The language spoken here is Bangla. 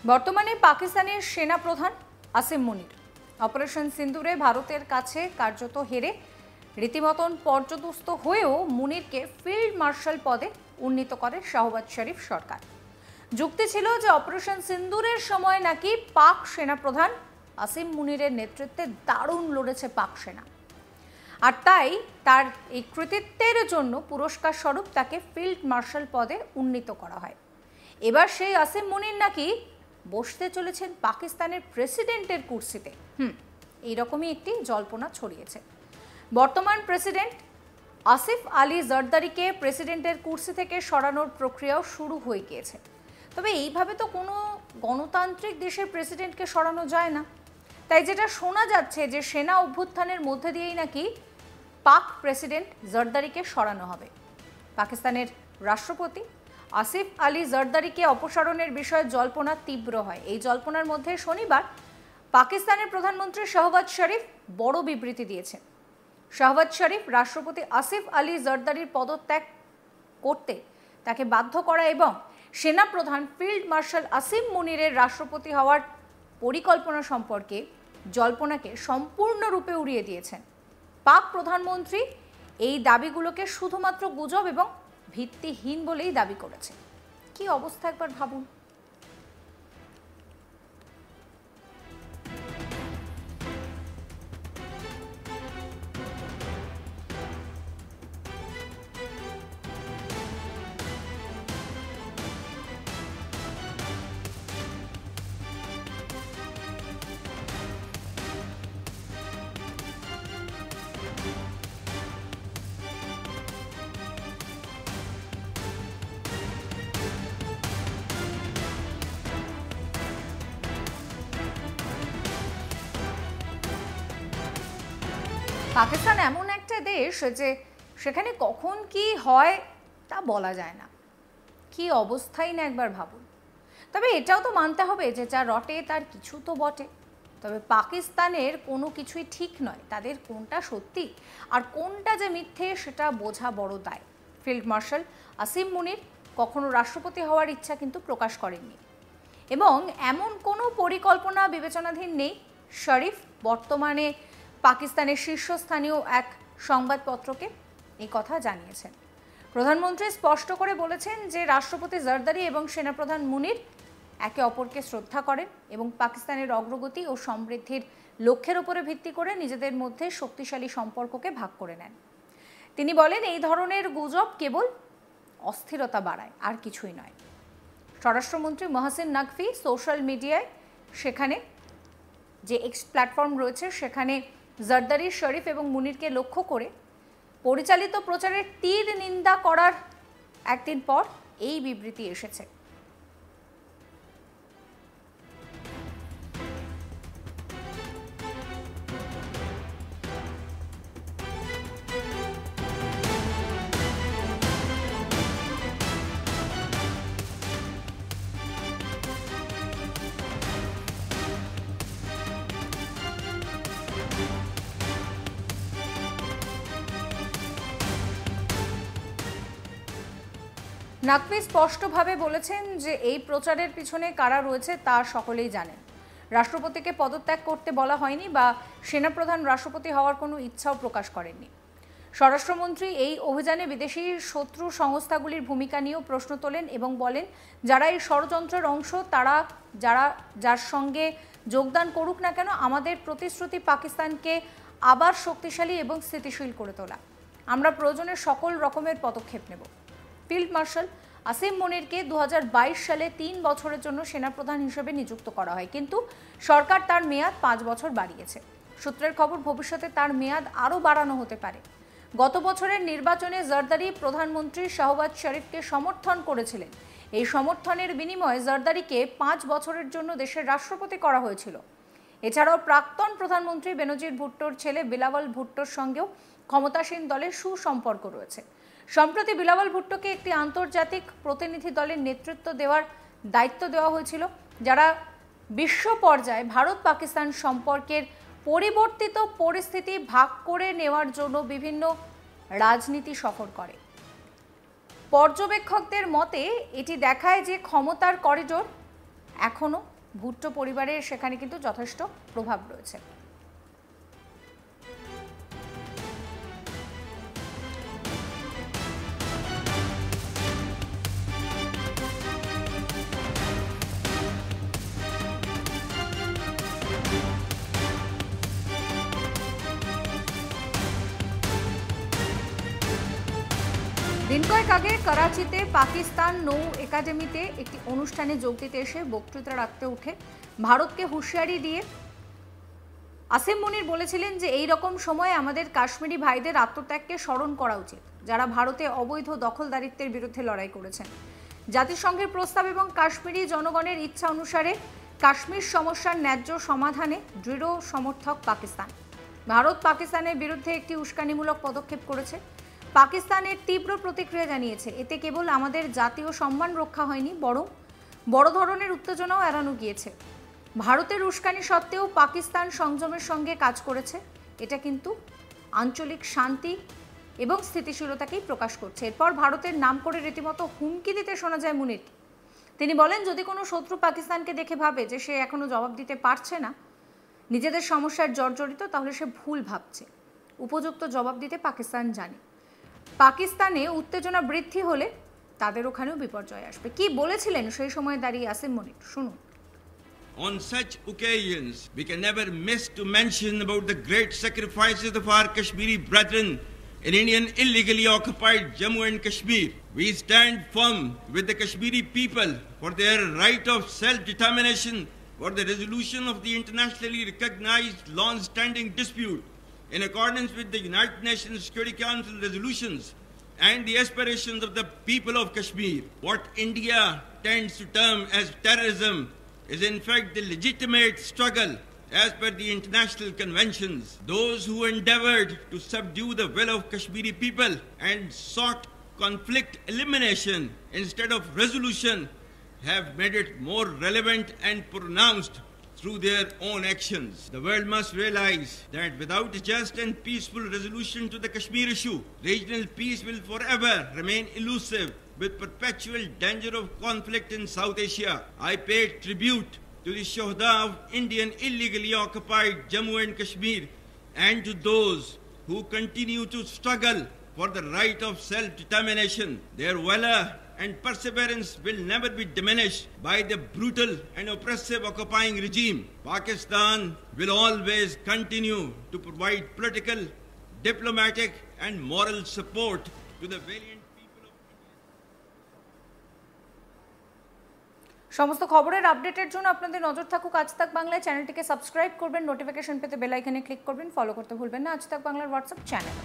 বর্তমানে পাকিস্তানের সেনা প্রধান আসিম মুনির অপারেশন সিন্দুরে ভারতের কাছে কার্যত হেরে রীতিমতন পর্যদস্ত হয়েও মুনিরকে ফিল্ড মার্শাল পদে উন্নীত করে শাহবাজ শরীফ সরকার। যুক্তি ছিল যে অপারেশন সিন্দুরের সময় নাকি পাক সেনাপ্রধান আসিম মুনিরের নেতৃত্বে দারুণ লড়েছে পাক সেনা, আর তাই তার এই কৃতিত্বের জন্য পুরস্কার স্বরূপ তাকে ফিল্ড মার্শাল পদে উন্নীত করা হয়। এবার সেই আসিম মুনির নাকি বসতে চলেছেন পাকিস্তানের প্রেসিডেন্টের কুর্সিতে। এইরকমই একটি জল্পনা ছড়িয়েছে। বর্তমান প্রেসিডেন্ট আসিফ আলী জরদারিকে প্রেসিডেন্টের কুর্সি থেকে সরানোর প্রক্রিয়াও শুরু হয়ে গিয়েছে। তবে এইভাবে তো কোনো গণতান্ত্রিক দেশের প্রেসিডেন্টকে সরানো যায় না। তাই যেটা শোনা যাচ্ছে যে সেনা অভ্যুত্থানের মধ্যে দিয়েই নাকি পাক প্রেসিডেন্ট জরদারিকে সরানো হবে। পাকিস্তানের রাষ্ট্রপতি আসিফ আলী জরদারিকে অপসারণের বিষয়ে জল্পনা তীব্র হয়। এই জল্পনার মধ্যে শনিবার পাকিস্তানের প্রধানমন্ত্রী শাহবাজ শরীফ বড় বিবৃতি দিয়েছেন। শাহবাজ শরীফ রাষ্ট্রপতি আসিফ আলী জরদারির পদত্যাগ করতে তাকে বাধ্য করা এবং সেনাপ্রধান ফিল্ড মার্শাল আসিম মুনিরের রাষ্ট্রপতি হওয়ার পরিকল্পনা সম্পর্কে জল্পনাকে সম্পূর্ণরূপে উড়িয়ে দিয়েছেন। পাক প্রধানমন্ত্রী এই দাবিগুলোকে শুধুমাত্র গুজব এবং ভিত্তিহীন বলেই দাবি করেছে। কি অবস্থা একবার ভাবুন। পাকিস্তান এমন একটা দেশ যে সেখানে কখন কি হয় তা বলা যায় না। কি অবস্থাই না একবার ভাবুন। তবে এটাও তো মানতে হবে যে যা রটে তার কিছু তো বটে। তবে পাকিস্তানের কোনো কিছুই ঠিক নয়। তাদের কোনটা সত্যি আর কোনটা যে মিথ্যে সেটা বোঝা বড় দায়। ফিল্ড মার্শাল আসিম মুনির কখনো রাষ্ট্রপতি হওয়ার ইচ্ছা কিন্তু প্রকাশ করেননি এবং এমন কোনো পরিকল্পনা বিবেচনাধীন নেই। শরীফ বর্তমানে পাকিস্তানের শীর্ষস্থানীয় এক সংবাদপত্রকে এই কথা জানিয়েছেন। প্রধানমন্ত্রী স্পষ্ট করে বলেছেন যে রাষ্ট্রপতি জরদারি এবং সেনাপ্রধান মুনির একে অপরকে শ্রদ্ধা করেন এবং পাকিস্তানের অগ্রগতি ও সমৃদ্ধির লক্ষ্যের উপরে ভিত্তি করে নিজেদের মধ্যে শক্তিশালী সম্পর্ককে ভাগ করে নেন। তিনি বলেন, এই ধরনের গুজব কেবল অস্থিরতা বাড়ায়, আর কিছুই নয়। স্বরাষ্ট্রমন্ত্রী মহসিন নকভি সোশ্যাল মিডিয়ায় সেখানে যে এক্স প্ল্যাটফর্ম রয়েছে সেখানে জরদারি, শরীফ এবং মুনিরকে লক্ষ্য করে পরিচালিত প্রচারের তীর নিন্দা করার একদিন পর এই বিবৃতি এসেছে। নকভি স্পষ্টভাবে বলেছেন যে এই প্রচারের পিছনে কারা রয়েছে তা সকলেই জানেন। রাষ্ট্রপতিকে পদত্যাগ করতে বলা হয়নি বা সেনাপ্রধান রাষ্ট্রপতি হওয়ার কোনো ইচ্ছাও প্রকাশ করেননি। স্বরাষ্ট্রমন্ত্রী এই অভিযানে বিদেশি শত্রু সংস্থাগুলির ভূমিকা নিয়েও প্রশ্ন তোলেন এবং বলেন, যারা এই ষড়যন্ত্রের অংশ তারা যার সঙ্গে যোগদান করুক না কেন, আমাদের প্রতিশ্রুতি পাকিস্তানকে আবার শক্তিশালী এবং স্থিতিশীল করে তোলা। আমরা প্রয়োজনে সকল রকমের পদক্ষেপ নেব। ফিল্ড মার্শাল আসিম মুনিরকে 2022 সালে 3 বছরের জন্য সেনাপ্রধান হিসেবে নিযুক্ত করা হয়, কিন্তু সরকার তার মেয়াদ 5 বছর বাড়িয়েছে। সূত্রের খবর, ভবিষ্যতে তার মেয়াদ আরও বাড়ানো হতে পারে। গত বছরের নির্বাচনে জরদারি প্রধানমন্ত্রী শাহবাজ শরীফকে সমর্থন করেছিলেন। এই সমর্থনের বিনিময়ে জরদারিকে 5 বছরের জন্য দেশের রাষ্ট্রপতি করা হয়েছিল। এছাড়াও প্রাক্তন প্রধানমন্ত্রী বেনজির ভুট্টোর ছেলে বিলাওয়াল ভুট্টোর সঙ্গেও ক্ষমতাসীন দলের সুসম্পর্ক রয়েছে। সম্প্রতি বিলাওয়াল ভুট্টোকে একটি আন্তর্জাতিক প্রতিনিধি দলের নেতৃত্ব দেওয়ার দায়িত্ব দেওয়া হয়েছিল, যারা বিশ্ব পর্যায়ে ভারত পাকিস্তান সম্পর্কের পরিবর্তিত পরিস্থিতি ভাগ করে নেওয়ার জন্য বিভিন্ন রাজনীতি সফর করে। পর্যবেক্ষকদের মতে এটি দেখায় যে ক্ষমতার করিডোর এখনও ভুট্টো পরিবারের সেখানে কিন্তু যথেষ্ট প্রভাব রয়েছে। দিন কয়েক আগে করাচিতে পাকিস্তান নৌ একাডেমিতে একটি অনুষ্ঠানে যোগ দিতে এসে বক্তৃতা রাখতে উঠে ভারতকে হুঁশিয়ারি দিয়ে আসিম মুনির বলেছিলেন যে এই রকম সময়ে আমাদের কাশ্মীরি ভাইদের আত্মত্যাগকে স্মরণ করা উচিত, যারা ভারতে অবৈধ দখলদারিত্বের বিরুদ্ধে লড়াই করেছেন। জাতিসংঘের প্রস্তাব এবং কাশ্মীরি জনগণের ইচ্ছা অনুসারে কাশ্মীর সমস্যার ন্যায্য সমাধানে দৃঢ় সমর্থক পাকিস্তান। ভারত পাকিস্তানের বিরুদ্ধে একটি উস্কানিমূলক পদক্ষেপ করেছে। পাকিস্তানের তীব্র প্রতিক্রিয়া জানিয়েছে, এতে কেবল আমাদের জাতীয় সম্মান রক্ষা হয়নি, বরং বড় ধরনের উত্তেজনাও এড়ানো গিয়েছে। ভারতের উস্কানি সত্ত্বেও পাকিস্তান সংযমের সঙ্গে কাজ করেছে। এটা কিন্তু আঞ্চলিক শান্তি এবং স্থিতিশীলতাকেই প্রকাশ করছে। এরপর ভারতের নাম করে রীতিমতো হুমকি দিতে শোনা যায় মুনির। তিনি বলেন, যদি কোনো শত্রু পাকিস্তানকে দেখে ভাবে যে সে এখনো জবাব দিতে পারছে না, নিজেদের সমস্যার জর্জরিত, তাহলে সে ভুল ভাবছে। উপযুক্ত জবাব দিতে পাকিস্তান জানে। পাকিস্তানে উত্তেজনা বৃদ্ধি হলে তাদের ওখানেও বিপর্যয় আসবে। কি বলেছিলেন সেই সময় দাঁড়িয়ে আসিম মুনির, শুনুন। On such occasions, we can never miss to mention about the great sacrifices of our Kashmiri brethren in Indian illegally occupied Jammu and Kashmir. We stand firm with the Kashmiri people for their right of self-determination, for the resolution of the internationally recognized long-standing dispute in accordance with the United Nations Security Council resolutions and the aspirations of the people of Kashmir. What India tends to term as terrorism is in fact the legitimate struggle as per the international conventions. Those who endeavored to subdue the will of Kashmiri people and sought conflict elimination instead of resolution have made it more relevant and pronounced through their own actions. The world must realize that without a just and peaceful resolution to the Kashmir issue, regional peace will forever remain elusive, with perpetual danger of conflict in South Asia. I pay tribute to the Shuhada of Indian illegally occupied Jammu and Kashmir and to those who continue to struggle for the right of self-determination. Their valor and perseverance will never be diminished by the brutal and oppressive occupying regime. Pakistan will always continue to provide political, diplomatic and moral support to the valiant people of India. সমস্ত খবরের আপডেটের জন্য আপনাদের নজর থাকুক আজ তাক বাংলায়। চ্যানেলটিকে সাবস্ক্রাইব করবেন, নোটিফিকেশন পেতে বেল আইকনে ক্লিক করবেন, ফলো করতে ভুলবেন না আজ তাক বাংলার হোয়াটসঅ্যাপ চ্যানেল।